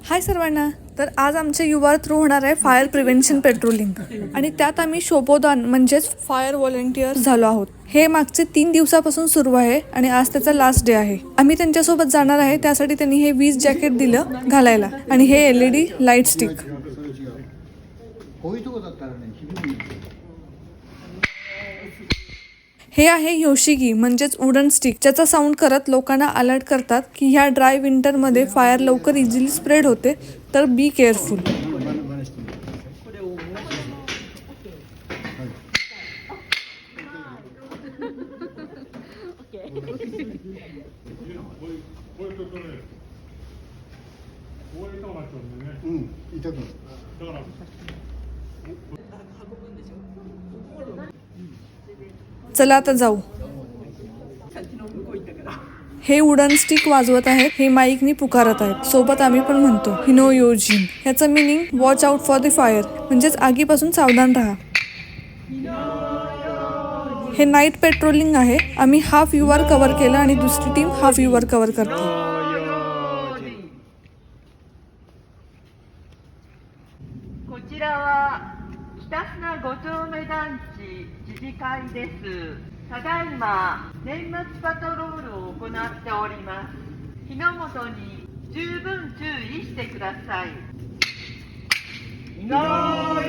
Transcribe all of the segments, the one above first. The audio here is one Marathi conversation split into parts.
हाय सर्वांना. तर आज आमच्या युवा थ्रू होणार आहे फायर प्रिव्हेन्शन पेट्रोलिंग आणि त्यात आम्ही शोभोदान म्हणजेच फायर व्हॉलेंटियर झालो आहोत. हे मागचे 3 दिवसापासून सुरू आहे आणि आज त्याचा लास्ट डे आहे. आम्ही त्यांच्यासोबत जाणार आहे, त्यासाठी त्यांनी हे 20 जॅकेट दिलं घालायला आणि हे LED लाईट स्टिक. हे आहे योशिगी म्हणजेच वुडन स्टिक, ज्याचा साऊंड करत लोकांना अलर्ट करतात की ह्या ड्राय विंटरमध्ये फायर लवकर इझिली स्प्रेड होते, तर बी केअरफुल. चला आता जाऊ. हे वुडन स्टिक वाजवत आहेत, हे माईकनी पुकारत आहेत. सोबत आम्ही पण म्हणतो हिनो योजिन. ह्याचं meaning watch out for the fire, म्हणजेच आगीपासून सावधान राहा. हे नाईट पेट्रोलिंग आहे. आम्ही हाफ युआर कव्हर केलं आणि दुसरी टीम हाफ युआर कव्हर करते. こちらは北砂5丁目団地自治会です。ただいま年末パトロールを行っております。火の元に十分注意してください。火の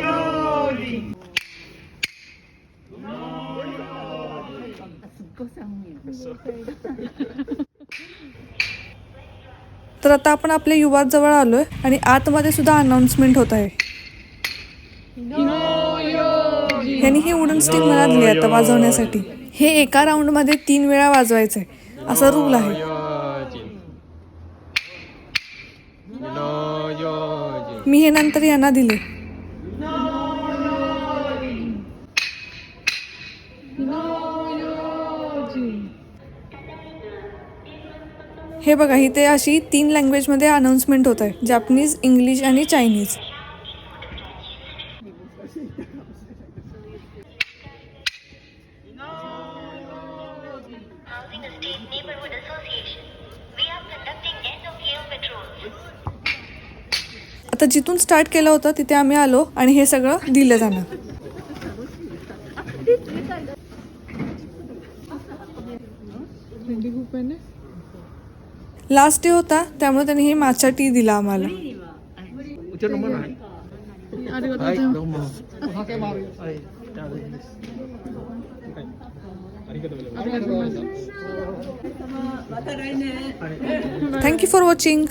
用心。तर आता आपण आपल्या युवा जवळ आलोय आणि आतमध्ये सुद्धा अनाउन्समेंट होत आहे. ह्यांनी हे वुडन स्टिक मला दिले आता वाजवण्यासाठी. हे एका राऊंड मध्ये 3 वेळा वाजवायचंय असा रूल आहे. मी हे नंतर यांना दिले. हे बघा, इथे अशी 3 लँग्वेजमध्ये अनाउन्समेंट होत आहे, जॅपनीज, इंग्लिश आणि चायनीज. आता जिथून स्टार्ट केलं होतं तिथे आम्ही आलो आणि हे सगळं दिलं जाणार. लास्ट डे होता, त्यामुळे त्यांनी हे माचा टी दिला आम्हाला. Thank you for watching.